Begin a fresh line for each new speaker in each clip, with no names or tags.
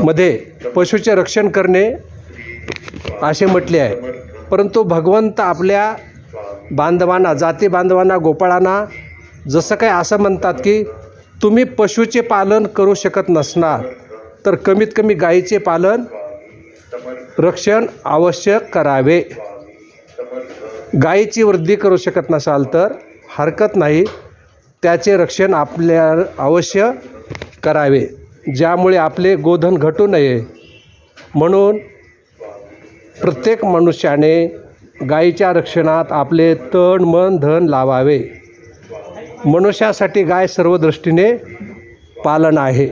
मध्ये पशुचे रक्षण करणे असे म्हटले आहे. परंतु भगवंत आपल्या बांधवांना, जाती बांधवांना, गोपाळांना जसं काय असं म्हणतात की तुम्ही पशुचे पालन करू शकत नसणार तर कमीत कमी गायीचे पालन रक्षण आवश्यक करावे. गायीची वृद्धी करू शकत नसाल तर हरकत नाही, त्याचे रक्षण आपल्या अवश्य करावे, ज्यामुळे आपले गोधन घटू नये. म्हणून प्रत्येक मनुष्याने गायीच्या रक्षणात आपले तन मन धन लावावे. मनुष्यासाठी गाय सर्व दृष्टीने पालन आहे.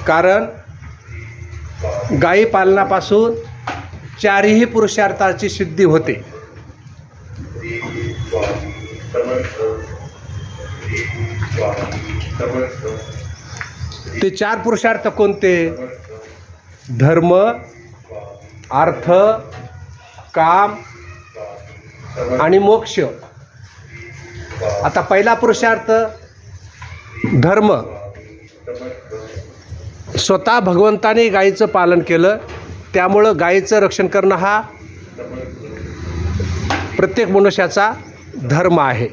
कारण गायी पालनापासून चारही पुरुषार्थाची सिद्धी होते. ते 4 पुरुषार्थ कोणते? धर्म, अर्थ, काम आणि मोक्ष. आता पहिला पुरुषार्थ धर्म. स्वतः भगवंताने गायीचं पालन केलं, त्यामुळं गायीचं रक्षण करणं हा प्रत्येक मनुष्याचा धर्म आहे.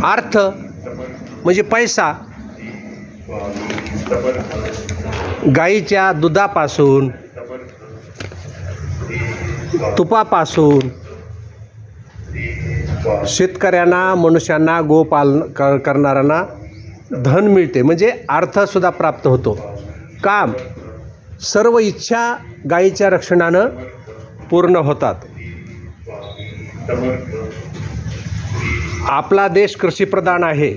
अर्थ म्हणजे पैसा. गायीच्या दुधापासून, तुपापासून शेतकऱ्यांना, मनुष्यांना, गोपालन करणाऱ्यांना धन मिळते, म्हणजे अर्थसुद्धा प्राप्त होतो. काम, सर्व इच्छा गायीच्या रक्षणानं पूर्ण होतात. आपला देश कृषीप्रधान आहे.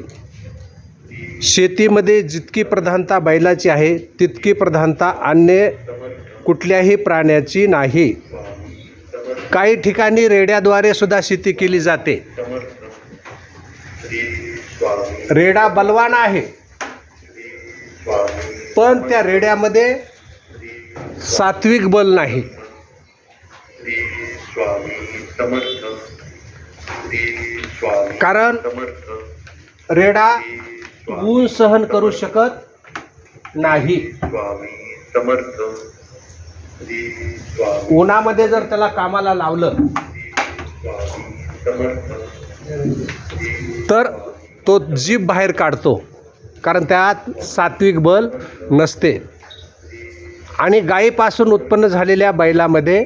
शेतीमध्ये जितकी प्रधानता बैलाची आहे तितकी प्रधानता अन्य कुठल्याही प्राण्याची नाही. काही ठिकाणी रेड्याद्वारे सुद्धा शेती केली जाते. रेडा बलवान आहे, पण त्या रेड्यामध्ये सात्विक बल नाही. कारण रेडा ऊन सहन करू शकत नाही. उन्हामध्ये जर त्याला कामाला लावलं तर तो जीभ बाहेर काढतो, कारण त्यात सात्विक बल नसते. आणि गायीपासून उत्पन्न झालेल्या बैलामध्ये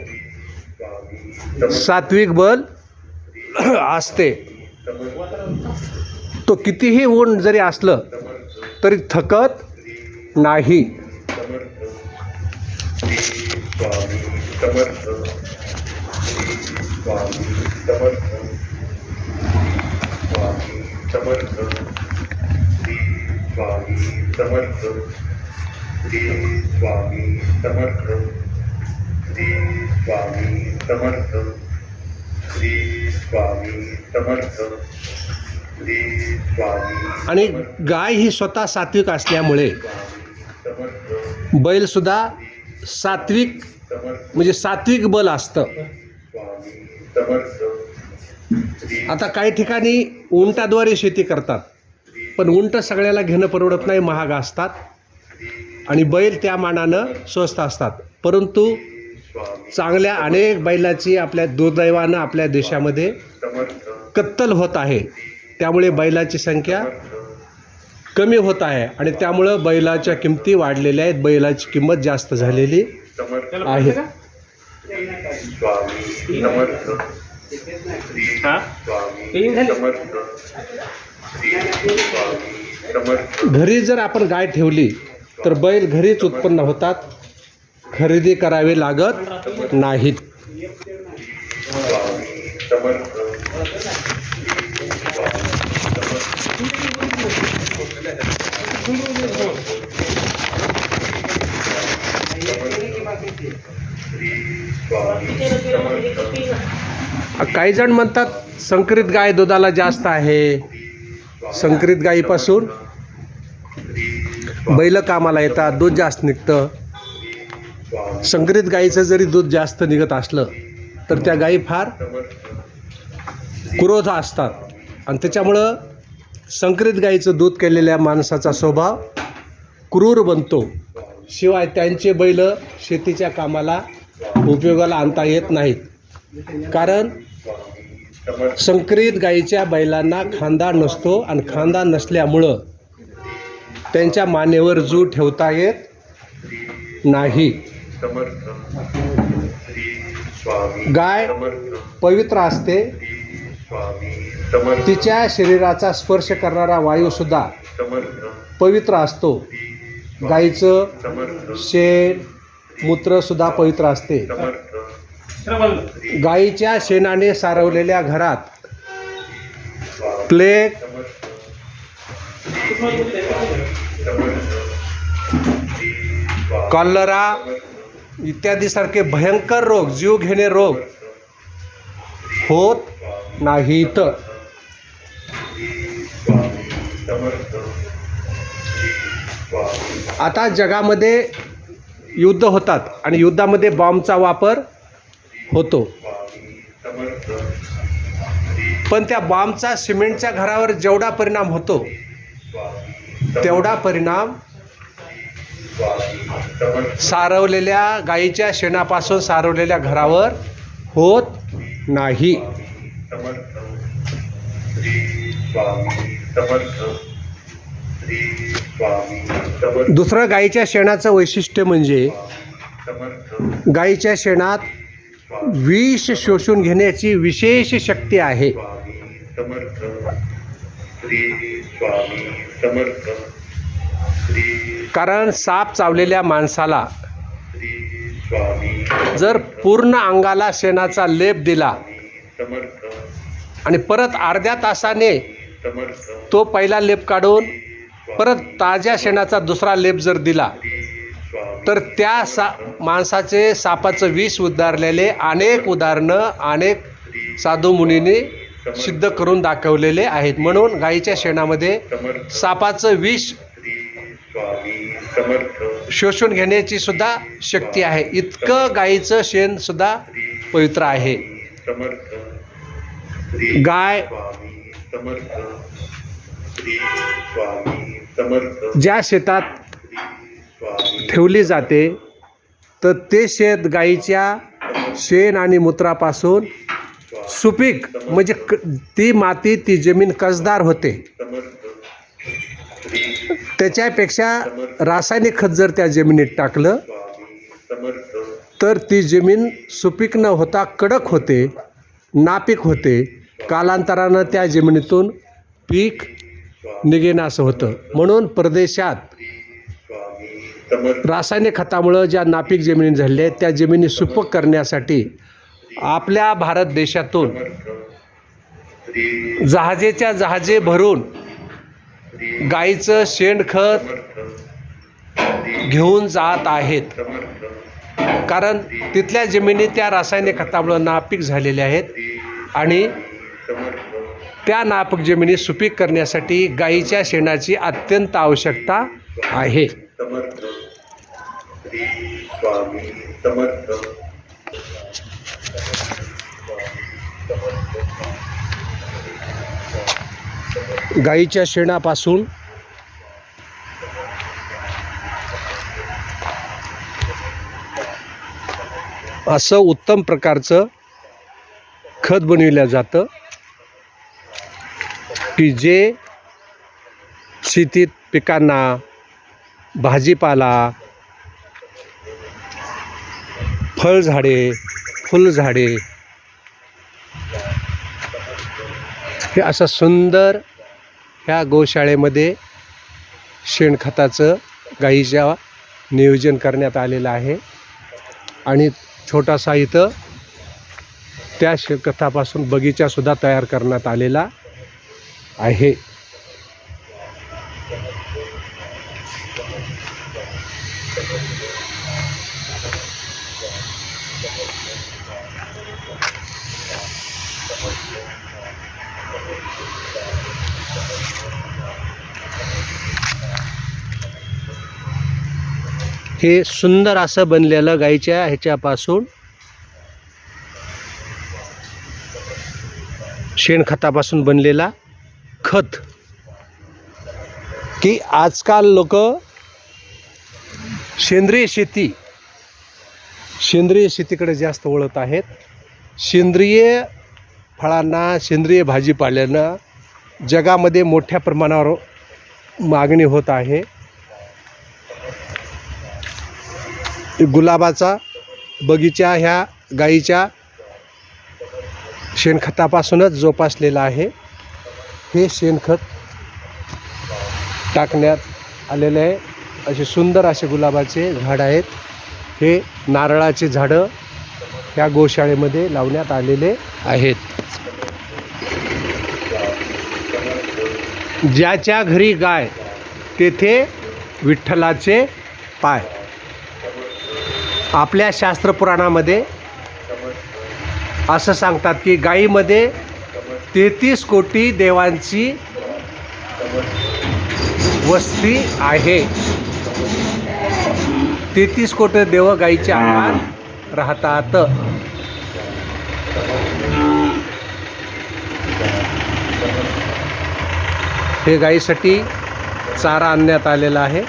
सात्विक बल असते. तो कितीही ऊन जरी असलं तरी थकत नाही. आणि गाय ही स्वतः सात्विक असल्यामुळे बैलसुद्धा सात्विक, म्हणजे सात्विक बल असतं. आता काही ठिकाणी उंटाद्वारे शेती करतात, पण उंट सगळ्याला घेणं परवडत नाही, महाग असतात. आणि बैल त्या मानानं स्वस्त असतात. परंतु चांगल्या अनेक बैलाची आपल्या दुर्दैवानं आपल्या देशामध्ये कत्तल होत आहे. त्यामुळे बैलाची संख्या कमी होत आहे आणि त्यामुळं बैलाच्या किमती वाढलेल्या आहेत. बैलाची किंमत जास्त झालेली आहे. घरी जर आपण गाय ठेवली तर बैल घरीच उत्पन्न होतात, खरेदी करावे लागत नाहीत. काही जण म्हणतात संकरित गाय दुधाला जास्त आहे. संकरित गायीपासून बैल कामाला येतात, दूध जास्त निघतं. संकरित गायीचं जरी दूध जास्त निघत असलं तर त्या गायी फार क्रोध असतात. आणि त्याच्यामुळं संकरित गाईचं दूध केलेल्या माणसाचा स्वभाव क्रूर बनतो. शिवाय त्यांचे बैल शेतीच्या कामाला उपयोगाला आणता येत नाहीत. कारण संकरित गाईच्या बैलांना खांदा नसतो आणि खांदा नसल्यामुळं त्यांच्या मानेवर जू ठेवता येत नाही. गाय पवित्र असते. तिच्या शरीराचा स्पर्श करणारा वायूसुद्धा पवित्र असतो. गाईचं शेण मूत्रसुद्धा पवित्र असते. गाईच्या शेणाने सारवलेल्या घरात प्लेग, कॉलरा इत्यादीसारखे भयंकर रोग, जीव घेणे रोग होत नाहीत. आता जगामध्ये युद्ध होतात आणि युद्धामध्ये बॉम्बचा वापर होतो. पण त्या बॉम्बचा सिमेंटच्या घरावर जेवढा परिणाम होतो तेवढा परिणाम सारवलेल्या गाईच्या शेणापासून सारवलेल्या घरावर होत नाही. दुसरं गाईच्या शेणाचं वैशिष्ट्य म्हणजे गाईच्या शेणात विष शोषून घेण्याची विशेष शक्ती आहे. कारण साप चावलेल्या माणसाला जर पूर्ण अंगाला शेणाचा लेप दिला आणि परत अर्ध्या तासाने तो पहिला लेप काढून परत ताज्या शेणाचा दुसरा लेप जर दिला तर त्या माणसाचे सापाचं विष उद्गारलेले अनेक उदाहरणं अनेक साधू मुनींनी सिद्ध करून दाखवलेले आहेत. म्हणून गाईच्या शेणामध्ये सापाचं विष शोषून घेण्याची सुद्धा शक्ती आहे. इतकं गाईचं शेण सुद्धा पवित्र आहे. गाय ज्या शेतात ठेवली जाते तर ते शेत गाईच्या शेण आणि मूत्रापासून सुपीक म्हणजे ती माती ती जमीन कसदार होते. त्याच्यापेक्षा रासायनिक खत जर त्या जमिनीत टाकलं तर ती जमीन सुपीक न होता कडक होते, नापीक होते. कालांतरानं त्या जमिनीतून पीक निघेनासं होतं. म्हणून परदेशात रासायनिक खतामुळं ज्या नापीक जमिनी झालेल्या आहेत त्या जमिनी सुपीक करण्यासाठी आपल्या भारत देशातून जहाजेच्या जहाजे भरून गाईचं शेणखत घेऊन जात आहेत. कारण तिथल्या जमिनी त्या रासायनिक खतामुळं नापीक झालेल्या आहेत आणि त्या नापीक जमिनी सुपीक करण्यासाठी गाईच्या शेणाची अत्यंत आवश्यकता आहे. गाईच्या शेणापासून असं उत्तम प्रकारचं खत बनविलं जातं की जे शेतीत पिकांना, भाजीपाला, फळझाडे, फुलझाडे हे असं सुंदर ह्या गोशाळेमध्ये शेणखताचं गाईच्या नियोजन करण्यात आलेलं आहे. आणि छोटासा इथं त्या शेणखतापासून बगीचासुद्धा तयार करण्यात आलेला आहे. हे सुंदर असं बनलेलं गाईच्या ह्याच्यापासून शेणखतापासून बनलेला शेणखत, की आजकाल लोक सेंद्रिय शेतीकडे जास्त वळत आहेत. सेंद्रिय फळांना, सेंद्रिय भाजीपाल्यांना जगामध्ये मोठ्या प्रमाणावर मागणी होत आहे. गुलाबाचा बगीचा ह्या गाईच्या शेणखतापासूनच जोपासलेला आहे. हे शेणखत टाकण्यात आलेले आहे. असे सुंदर असे गुलाबाचे झाड आहेत. हे नारळाचे झाडं ह्या गोशाळेमध्ये लावण्यात आलेले आहेत. ज्याच्या घरी गाय तेथे विठ्ठलाचे पाय. आपल्या शास्त्रपुराणामध्ये असं सांगतात की गायीमध्ये 33 कोटी देवांची वस्ती आहे. 33 कोटी देव गायीच्या अंगात राहतात. हे गायीसाठी चारा आणण्यात आलेला आहे.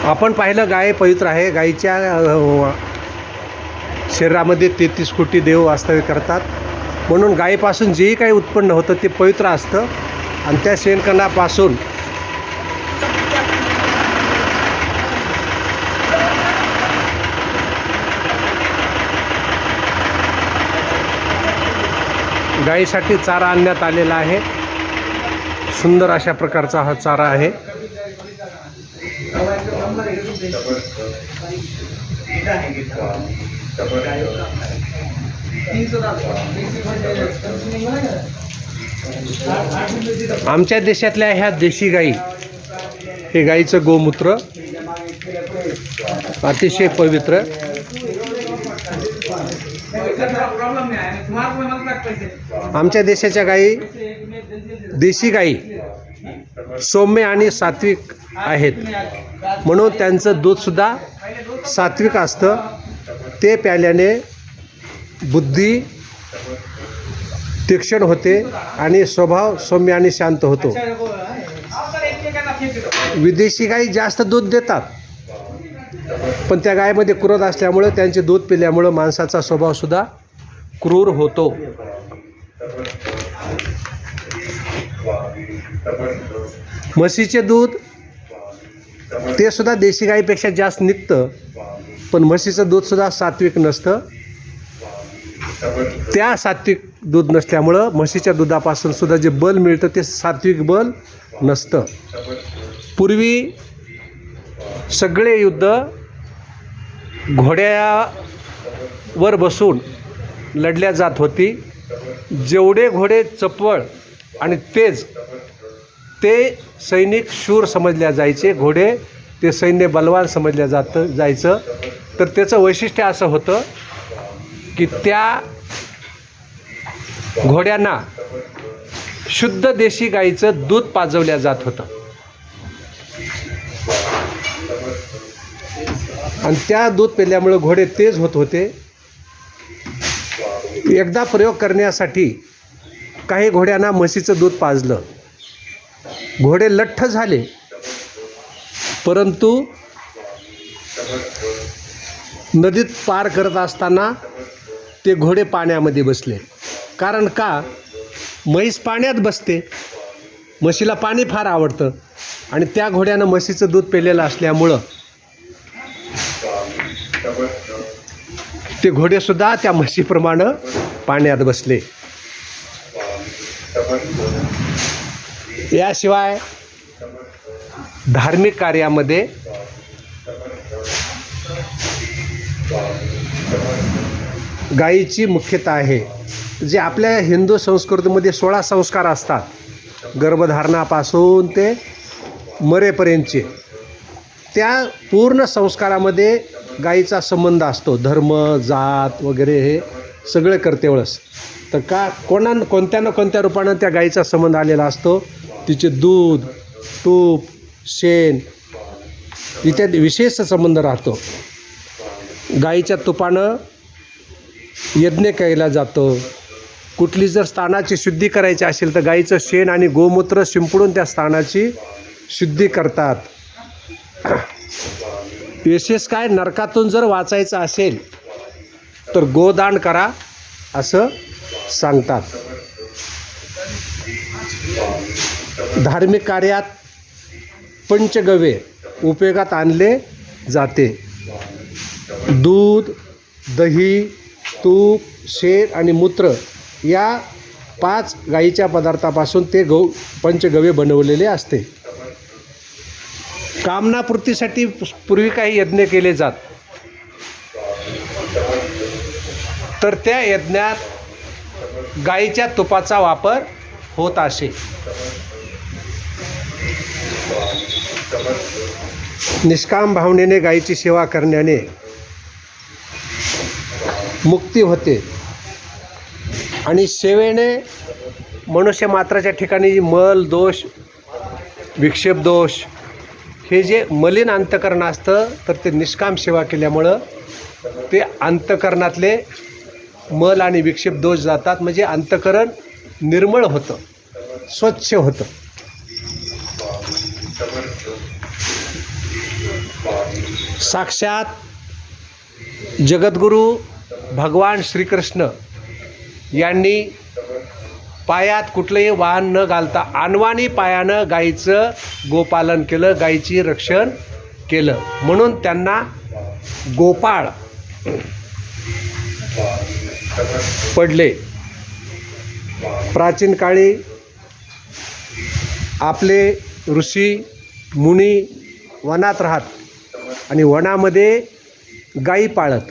आपण पाहिलं गाय पवित्र आहे. गायीच्या शरीरामध्ये 33 कोटी देव वास्तव्य करतात. म्हणून गायीपासून जेही काही उत्पन्न होतं ते पवित्र असतं. आणि त्या शेणखतापासून गायीसाठी चारा आणण्यात आलेला आहे. सुंदर अशा प्रकारचा हा चारा आहे. आमच्या देशातल्या ह्या देशी गाई, हे गाईचं गोमूत्र अतिशय पवित्र. आमच्या देशाच्या गाई, देशी गाई सौम्य आणि सात्विक आहेत. म्हणून त्यांचं दूधसुद्धा सात्विक असतं. ते प्याल्याने बुद्धी तीक्ष्ण होते आणि स्वभाव सौम्य आणि शांत होतो. विदेशी गाई जास्त दूध देतात, पण त्या गायीमध्ये क्रोध असल्यामुळं त्यांचे दूध पिल्यामुळं माणसाचा स्वभावसुद्धा क्रूर होतो. म्हशीचे दूध ते सुद्धा देशी गाईपेक्षा जास्त निघतं, पण म्हशीचं दूधसुद्धा सात्विक नसतं. त्या सात्विक दूध नसल्यामुळं म्हशीच्या दुधापासून सुद्धा जे बल मिळतं ते सात्विक बल नसतं. पूर्वी सगळे युद्ध घोड्यावर बसून लढल्या जात होती. जेवढे घोडे चपळ आणि तेज ते सैनिक शूर समजल्या जायचे, घोडे ते सैन्य बलवान समजल्या जायचं. तर त्याचं वैशिष्ट्य असं होतं की त्या घोड्यांना शुद्ध देशी गाईचं दूध पाजवल्या जात होतं. आणि त्या दूध पिल्यामुळे घोडे तेज होत होते. एकदा प्रयोग करण्यासाठी काही घोड्यांना म्हशीचं दूध पाजलं. घोडे लठ्ठ झाले, परंतु नदीत पार करत असताना ते घोडे पाण्यामध्ये बसले. कारण का? म्हैस पाण्यात बसते, म्हशीला पाणी फार आवडतं. आणि त्या घोड्यानं म्हशीचं दूध पिलेलं असल्यामुळं ते घोडेसुद्धा त्या म्हशीप्रमाणे पाण्यात बसले. याशिवाय धार्मिक कार्यामध्ये गायीची मुख्यता आहे. जे आपल्या हिंदू संस्कृतीमध्ये 16 संस्कार असतात, गर्भधारणापासून ते मरेपर्यंतचे, त्या पूर्ण संस्कारामध्ये गायीचा संबंध असतो. धर्म, जात वगैरे हे सगळं करते वळस. तर कोणत्या ना कोणत्या रूपानं त्या गाईचा संबंध आलेला असतो. तिचे दूध, तूप, शेण इत्यादी विशेष संबंध राहतो. गाईच्या तुपानं यज्ञ केला जातो. कुठली जर स्थानाची शुद्धी करायची असेल तर गाईचं शेण आणि गोमूत्र शिंपडून त्या स्थानाची शुद्धी करतात. विशेष काय, नरकातून जर वाचायचं असेल तर गोदान करा असं सांगतात. धार्मिक कार्यात पंचगव्य उपयोगात आणले जाते. दूध, दही, तूप, शेण आणि मूत्र या 5 गाईच्या पदार्थापासून ते पंचगव्य बनवलेले असते. कामनापूर्तीसाठी पूर्वी काही यज्ञ केले जात, तर त्या यज्ञात गाईच्या तुपाचा वापर होत असे. निष्काम भावनेने गाईची सेवा करण्याने मुक्ती होते आणि सेवेने मनुष्य मात्राच्या ठिकाणी मल दोष, विक्षेप दोष हे जे मलिन अंतकरण असतं, तर ते निष्काम सेवा केल्यामुळं ते अंतकरणातले मल आणि विक्षेप दोष जातात. म्हणजे अंतकरण निर्मळ होतं, स्वच्छ होतं. साक्षात जगद्गुरू भगवान श्रीकृष्ण यांनी पायात कुठलंही वाहन न घालता अनवाणी पायानं गाईचं गोपालन केलं, गाईची रक्षण केलं. म्हणून त्यांना गोपाळ पडले. प्राचीन काळी आपले ऋषी मुनी वनात राहत आणि वनामध्ये गाई पाळत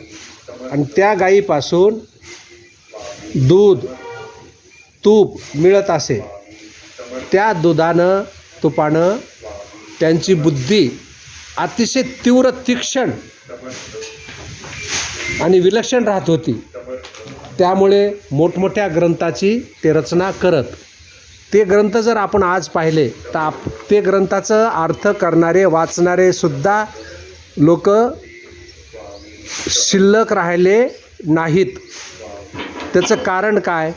आणि त्या गाईपासून दूध, तूप मिळत असे. त्या दुधानं, तुपानं त्यांची बुद्धी अतिशय तीव्र, तीक्ष्ण आणि विलक्षण राहत होती. त्यामुळे मोठमोठ्या ग्रंथाची ते रचना करत. ते ग्रंथ जर आपण आज पाहिले तर ते ग्रंथाचं अर्थ करणारे, वाचणारे सुद्धा लोक शिल्लक राहिले नाहीत. त्याचं कारण काय?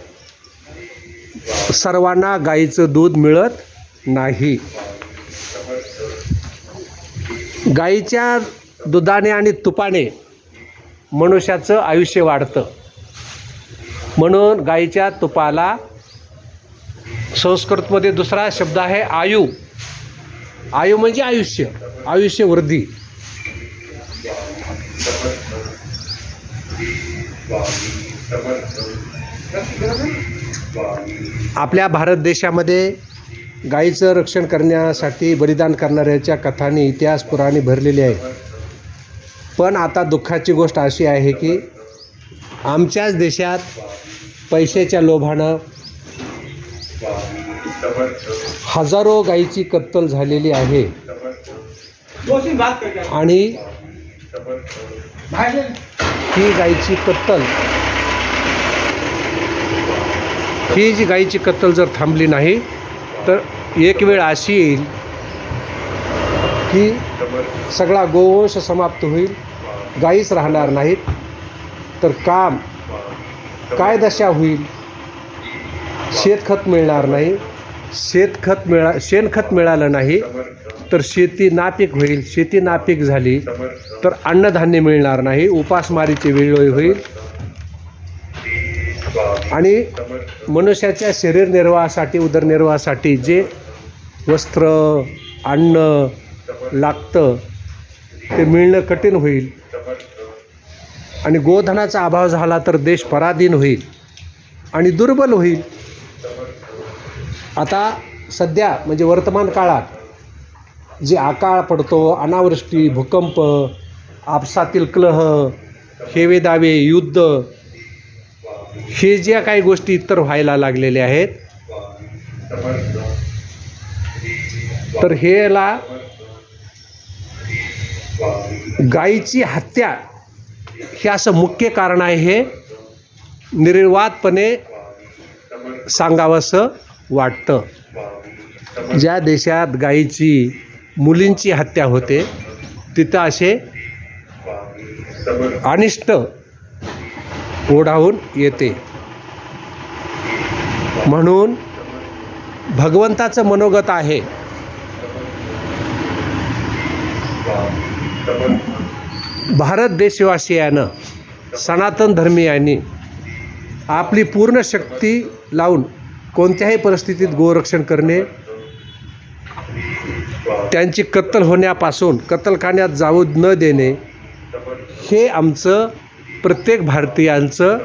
सर्वांना गाईचं दूध मिळत नाही. गाईच्या दुधाने आणि तुपाने मनुष्याचं आयुष्य वाढतं. म्हणून गाईच्या तुपाला संस्कृतमध्ये दुसरा शब्द आहे आयु. आयु म्हणजे आयुष्य, आयुष्यवृद्धी. आपल्या भारत देशामध्ये गाईचं रक्षण करण्यासाठी बलिदान करणाऱ्याच्या कथांनी इतिहास पुराणे भरलेले आहे. पण आता दुःखाची गोष्ट अशी आहे की आमच्याच देशात पैशाच्या लोभानं हजारो गाईची कत्तल झालेली आहे. आणि ही गाईची कत्तल, ही जी गाईची कत्तल जर थांबली नाही तर एक वेळ अशी येईल की सगळा गोवंश समाप्त होईल, गाईच राहणार नाहीत. तर काय दशा होईल? शेणखत मिळणार नाही. शेणखत मिळालं नाही तर शेती नापीक होईल. शेती नापीक झाली तर अन्नधान्य मिळणार नाही. उपासमारीची वेळ होईल आणि मनुष्याच्या शरीर निर्वाहासाठी, उदरनिर्वाहासाठी जे वस्त्र, अन्न लागतं ते मिळणं कठीण होईल. आणि गोधनाचा अभाव झाला तर देश पराधीन होईल आणि दुर्बल होईल. आता सध्या म्हणजे वर्तमान काळात जे अकाळ पडतो, अनावृष्टी, भूकंप, आपसातील कलह, हेवेदावे, युद्ध, हे ज्या काही गोष्टी इतर व्हायला लागलेल्या आहेत, तर हेला गाईची हत्या हे असं मुख्य कारण आहे. हे निर्वादपणे
स्वामी समर्थ
सांगावंसं वाटतं.
स्वामी समर्थ
ज्या देशात गायीची मुलींची हत्या होते तिथं असे
स्वामी समर्थ
अनिष्ट ओढावून येते. म्हणून भगवंताचं मनोगत आहे
स्वामी समर्थ
भारत देशवासियानं सनातन धर्मीयांनी आपली पूर्ण शक्ती लावून कोणत्याही परिस्थितीत गोरक्षण करणे, त्यांची कत्तल होण्यापासून कत्तलखान्यात जाऊ न देणे हे आमचं प्रत्येक भारतीयांचं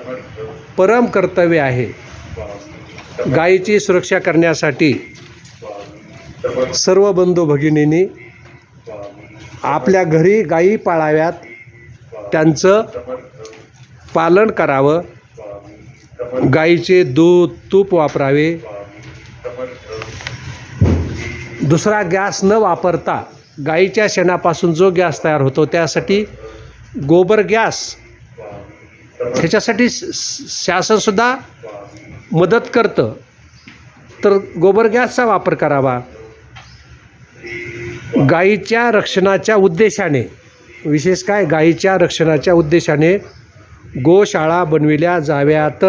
परम कर्तव्य आहे. गायीची सुरक्षा करण्यासाठी सर्व बंधू भगिनींनी आपल्या घरी गायी पाळाव्यात, त्यांचं पालन करावं, गायीचे दूध तूप वापरावे, दुसरा गॅस न वापरता गायीच्या शेणापासून जो गॅस तयार होतो त्यासाठी गोबर गॅस, ह्याच्यासाठी शासनसुद्धा मदत करतं, तर गोबर गॅसचा वापर करावा. गायीच्या रक्षणाच्या उद्देशाने, विशेष काय गायीच्या रक्षणाच्या उद्देशाने गोशाळा बनविल्या जाव्यात.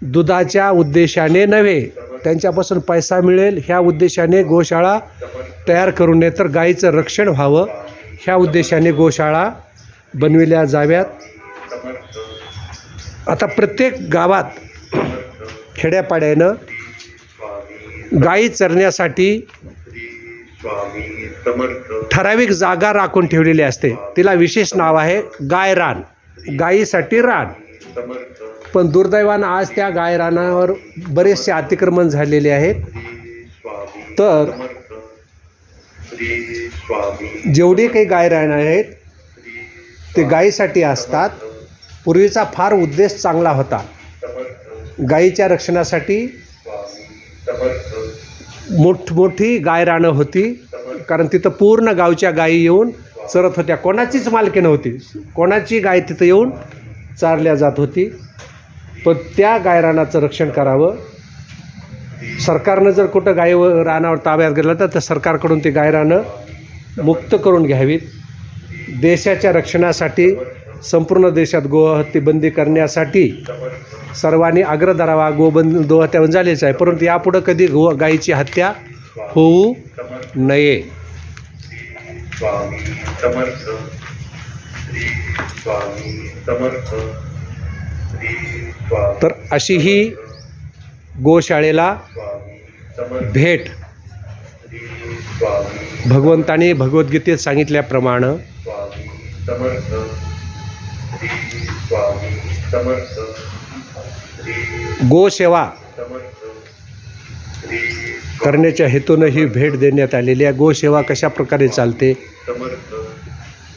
दुधाच्या उद्देशाने नव्हे, त्यांच्यापासून पैसा मिळेल ह्या उद्देशाने गोशाळा तयार करू नये, तर गायीचं रक्षण व्हावं ह्या उद्देशाने गोशाळा बनविल्या जाव्यात. आता प्रत्येक गावात खेड्यापाड्यानं गायी चरण्यासाठी
स्वामी समर्थ
ठराविक जागा राखून ठेवलेली असते. तिला विशेष नाव आहे गायरान, गायीसाठी रान.
समर्थ
पण दुर्दैवानं आज त्या गायरानावर बरेचसे अतिक्रमण झालेले आहेत.
स्वामी
तर
समर्थ श्री स्वामी
जेवढे काही गायरान आहेत ते गायीसाठी असतात. पूर्वीचा फार उद्देश चांगला होता,
समर्थ
गायीच्या रक्षणासाठी
स्वामी समर्थ
मोठमोठी गायरानं होती, कारण तिथं पूर्ण गावच्या गायी येऊन चरत होत्या. कोणाचीच मालकी नव्हती, कोणाची गाय तिथं येऊन चारल्या जात होती. पण त्या गायरानाचं रक्षण करावं. सरकारनं जर कुठं गाई रानावर ताब्यात गेलं तर त्या सरकारकडून ती गायरानं मुक्त करून घ्यावीत. देशाच्या रक्षणासाठी संपूर्ण देशात गोहत्या बंदी करण्यासाठी सर्वांनी आग्रह धरावा. गोहत्या झालीच आहे, परंतु यापुढं कधी गायीची हत्या होऊ नये.
स्वामी समर्थ श्री स्वामी समर्थ श्री स्वामी
तर अशी ही गोशाळेला
स्वामी समर्थ
भेट
श्री स्वामी
भगवंताने भगवद्गीतेत सांगितल्याप्रमाणे
स्वामी समर्थ श्री स्वामी समर्थ श्री
गोसेवा
समर्थ श्री
करण्याच्या हेतूनं ही भेट देण्यात आलेली आहे. गोसेवा कशा प्रकारे चालते,
समर्थ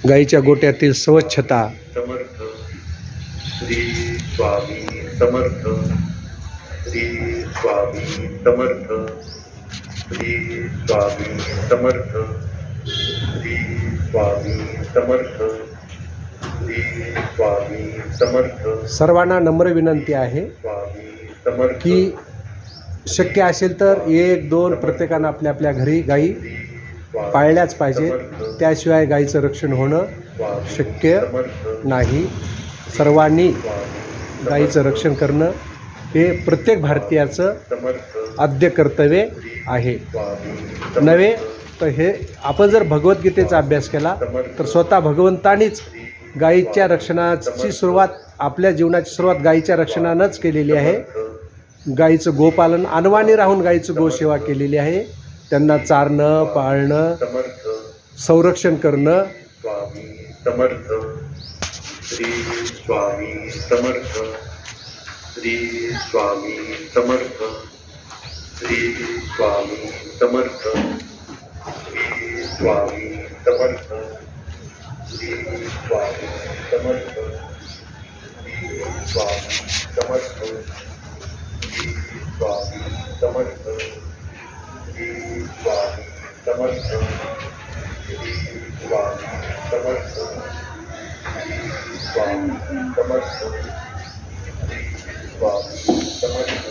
गाईच्या गोट्यातील स्वच्छता,
समर्थ श्री स्वामी समर्थ श्री स्वामी समर्थ श्री स्वामी समर्थ श्री स्वामी समर्थ श्री स्वामी समर्थ
सर्वांना नम्र विनंती आहे
स्वामी समर्थ
की शक्य असेल तर 1-2 प्रत्येकानं आपल्या आपल्या घरी गायी पाळल्याच पाहिजेत. त्याशिवाय गायीचं रक्षण होणं शक्य नाही. सर्वांनी गायीचं रक्षण करणं हे प्रत्येक भारतीयाचं आद्य कर्तव्य आहे. नव्हे तर हे आपण जर भगवद्गीतेचा अभ्यास केला तर स्वतः भगवंतानीच गायीच्या रक्षणाची सुरुवात, आपल्या जीवनाची सुरुवात गायीच्या रक्षणानंच केलेली आहे. गायीचं गोपालन, अनवाणी राहून गायीचं गोसेवा केलेली आहे. त्यांना चारणं, पाळणं, संरक्षण करणं.
स्वामी समर्थ श्री स्वामी समर्थ श्री स्वामी समर्थ श्री स्वामी समर्थ श्री स्वामी समर्थ श्री स्वामी समर्थ श्री स्वामी समर्थ श्री स्वामी समर्थ श्री स्वामी समर्थ श्री स्वामी समर्थ श्री स्वामी समर्थ श्री स्वामी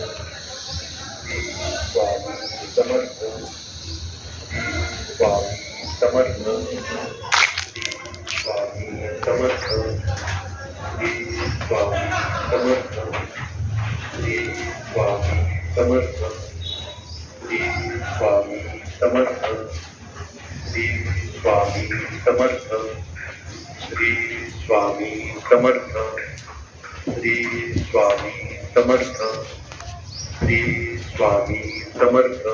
समर्थ